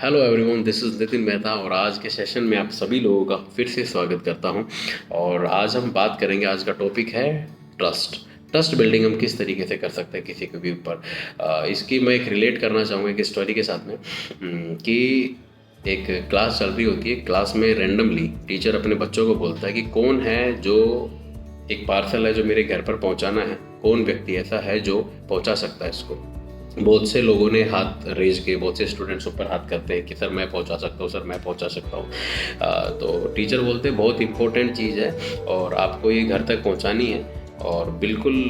Hello everyone, this is Nitin Mehta और आज के सेशन में आप सभी लोगों का फिर से स्वागत करता हूं। और आज हम बात करेंगे, आज का टॉपिक है ट्रस्ट। ट्रस्ट बिल्डिंग हम किस तरीके से कर सकते हैं किसी के भी ऊपर। इसकी मैं एक रिलेट करना चाहूँगा एक स्टोरी के साथ में कि एक क्लास चल रही होती है। क्लास में रैंडमली टीचर अपने बच्चों को बोलता है कि कौन है जो एक पार्सल है जो मेरे घर पर पहुंचाना है, कौन व्यक्ति ऐसा है जो पहुंचा सकता है इसको। बहुत से लोगों ने हाथ रेज किए, बहुत से स्टूडेंट्स ऊपर हाथ करते हैं कि सर मैं पहुंचा सकता हूँ, सर मैं पहुंचा सकता हूँ। तो टीचर बोलते हैं बहुत इंपॉर्टेंट चीज़ है और आपको ये घर तक पहुंचानी है और बिल्कुल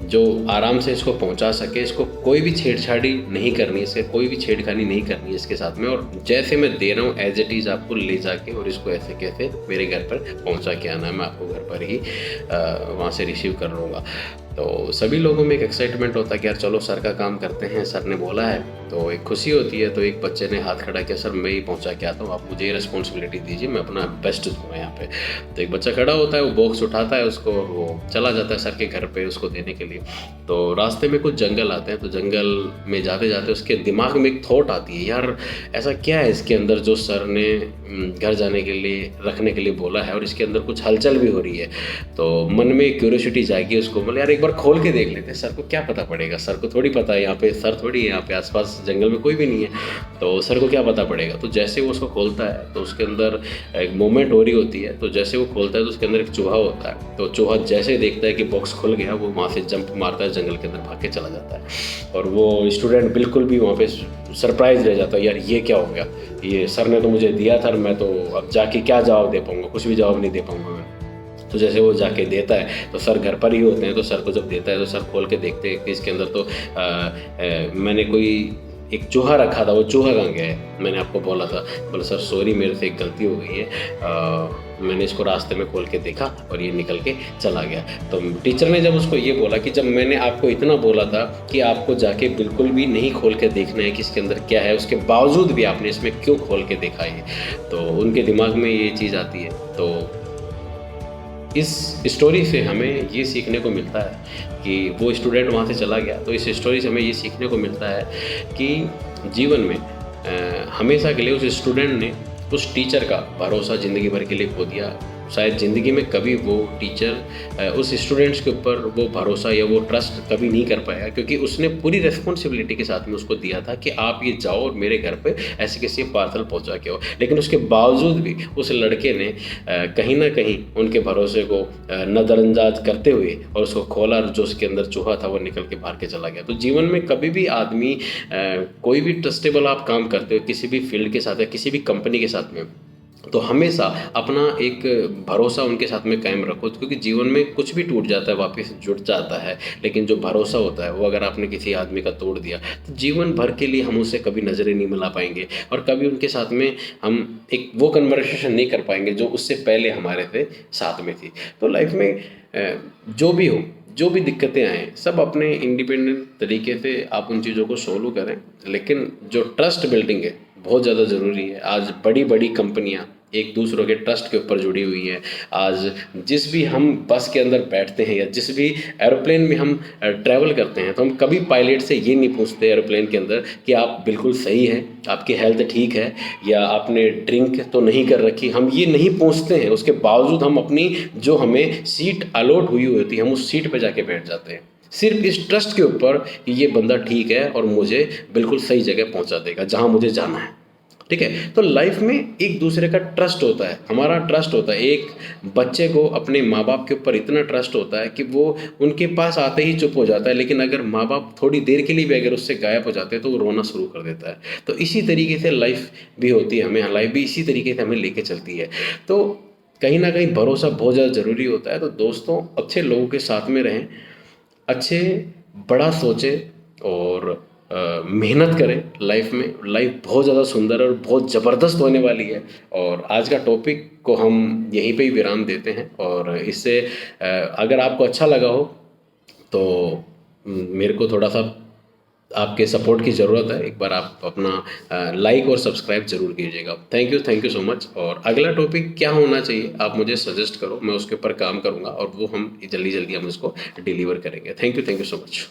जो आराम से इसको पहुंचा सके, इसको कोई भी छेड़छाड़ी नहीं करनी, इससे कोई भी छेड़खानी नहीं करनी है इसके साथ में। और जैसे मैं दे रहा हूँ एज इट इज़ आपको ले जाके और इसको ऐसे कैसे मेरे घर पर पहुंचा के आना है, मैं आपको घर पर ही वहाँ से रिसीव कर लूँगा। तो सभी लोगों में एक एक्साइटमेंट होता है कि यार चलो सर का काम करते हैं, सर ने बोला है, तो एक खुशी होती है। तो एक बच्चे ने हाथ खड़ा किया, सर मैं ही पहुंचा के आता हूँ, आप मुझे रिस्पॉन्सिबिलिटी दीजिए, मैं अपना बेस्ट दूँगा यहाँ पे। तो एक बच्चा खड़ा होता है, वो बॉक्स उठाता है उसको, वो चला जाता है सर के घर पे उसको देने के लिए। तो रास्ते में कुछ जंगल आते हैं, तो जंगल में जाते जाते उसके दिमाग में एक थॉट आती है, यार ऐसा क्या है इसके अंदर जो सर ने घर जाने के लिए रखने के लिए बोला है और इसके अंदर कुछ हलचल भी हो रही है। तो मन में क्यूरियोसिटी जाएगी उसको, बोले यार एक बार खोल के देख लेते हैं, सर को क्या पता पड़ेगा, सर को थोड़ी पता है यहाँ पे सर थोड़ी है, यहाँ पे आसपास जंगल में कोई भी नहीं है, तो सर को क्या पता पड़ेगा। तो जैसे वो उसको खोलता है तो उसके अंदर एक मोमेंट हो रही होती है। तो जैसे वो खोलता है तो उसके अंदर एक चूहा होता है। तो चूहा जैसे देखता है कि बॉक्स खुल गया, वो वहाँ से जंप मारता है, जंगल के अंदर भाग के चला जाता है। और वो स्टूडेंट बिल्कुल भी वहाँ पे सरप्राइज रह जाता है, यार ये क्या हो गया, ये सर ने तो मुझे दिया था, मैं तो अब जाके क्या जवाब दे पाऊँगा, कुछ भी जवाब नहीं दे पाऊँगा मैं। तो जैसे वो जाके देता है तो सर घर पर ही होते हैं, तो सर को जब देता है तो सर खोल के देखते हैं कि इसके अंदर तो मैंने कोई एक चूहा रखा था, वो चूहा कहाँ गया है, मैंने आपको बोला था। बोले सर सॉरी, मेरे से एक गलती हो गई है, मैंने इसको रास्ते में खोल के देखा और ये निकल के चला गया। तो टीचर ने जब उसको ये बोला कि जब मैंने आपको इतना बोला था कि आपको जाके बिल्कुल भी नहीं खोल के देखना है कि इसके अंदर क्या है, उसके बावजूद भी आपने इसमें क्यों खोल के देखा है। तो उनके दिमाग में ये चीज़ आती है। तो इस स्टोरी से हमें ये सीखने को मिलता है कि वो स्टूडेंट वहाँ से चला गया, तो इस स्टोरी से हमें ये सीखने को मिलता है कि जीवन में हमेशा के लिए उस स्टूडेंट ने उस टीचर का भरोसा ज़िंदगी भर के लिए खो दिया। शायद ज़िंदगी में कभी वो टीचर उस स्टूडेंट्स के ऊपर वो भरोसा या वो ट्रस्ट कभी नहीं कर पाया, क्योंकि उसने पूरी रिस्पॉन्सिबिलिटी के साथ में उसको दिया था कि आप ये जाओ और मेरे घर पे ऐसे किसी पार्सल पहुंचा के आओ। लेकिन उसके बावजूद भी उस लड़के ने कहीं ना कहीं उनके भरोसे को नज़रअंदाज करते हुए और उसको खोला, जो उसके अंदर चूहा था वो निकल के बाहर के चला गया। तो जीवन में कभी भी आदमी कोई भी ट्रस्टेबल आप काम करते हो किसी भी फील्ड के साथ या किसी भी कंपनी के साथ में, तो हमेशा अपना एक भरोसा उनके साथ में कायम रखो, क्योंकि जीवन में कुछ भी टूट जाता है वापस जुड़ जाता है, लेकिन जो भरोसा होता है वो अगर आपने किसी आदमी का तोड़ दिया तो जीवन भर के लिए हम उससे कभी नज़रें नहीं मिला पाएंगे और कभी उनके साथ में हम एक वो कन्वर्सेशन नहीं कर पाएंगे जो उससे पहले हमारे से साथ में थी। तो लाइफ में जो भी हो, जो भी दिक्कतें आएँ, सब अपने इंडिपेंडेंट तरीके से आप उन चीज़ों को सोल्व करें, लेकिन जो ट्रस्ट बिल्डिंग है बहुत ज़्यादा ज़रूरी है। आज बड़ी बड़ी कंपनियां एक दूसरों के ट्रस्ट के ऊपर जुड़ी हुई हैं। आज जिस भी हम बस के अंदर बैठते हैं या जिस भी एरोप्लेन में हम ट्रैवल करते हैं, तो हम कभी पायलट से ये नहीं पूछते एरोप्लेन के अंदर कि आप बिल्कुल सही हैं, आपकी हेल्थ ठीक है या आपने ड्रिंक तो नहीं कर रखी। हम ये नहीं पूछते हैं, उसके बावजूद हम अपनी जो हमें सीट अलॉट हुई होती है हम उस सीट पर जाके बैठ जाते हैं, सिर्फ इस ट्रस्ट के ऊपर कि ये बंदा ठीक है और मुझे बिल्कुल सही जगह पहुंचा देगा जहां मुझे जाना है। ठीक है, तो लाइफ में एक दूसरे का ट्रस्ट होता है, हमारा ट्रस्ट होता है। एक बच्चे को अपने माँ बाप के ऊपर इतना ट्रस्ट होता है कि वो उनके पास आते ही चुप हो जाता है, लेकिन अगर माँ बाप थोड़ी देर के लिए भी अगर उससे गायब हो जाते हैं तो वो रोना शुरू कर देता है। तो इसी तरीके से लाइफ भी होती है, हमें लाइफ भी इसी तरीके से हमें लेके चलती है। तो कहीं ना कहीं भरोसा बहुत ज़्यादा ज़रूरी होता है। तो दोस्तों, अच्छे लोगों के साथ में रहें, अच्छे बड़ा सोचें और मेहनत करें। लाइफ में लाइफ बहुत ज़्यादा सुंदर और बहुत ज़बरदस्त होने वाली है। और आज का टॉपिक को हम यहीं पे ही विराम देते हैं। और इससे अगर आपको अच्छा लगा हो तो मेरे को थोड़ा सा आपके सपोर्ट की ज़रूरत है। एक बार आप अपना लाइक और सब्सक्राइब ज़रूर कीजिएगा। Thank you so much. और अगला टॉपिक क्या होना चाहिए आप मुझे सजेस्ट करो, मैं उसके ऊपर काम करूँगा और वो हम जल्दी जल्दी हम उसको डिलीवर करेंगे। Thank you so much.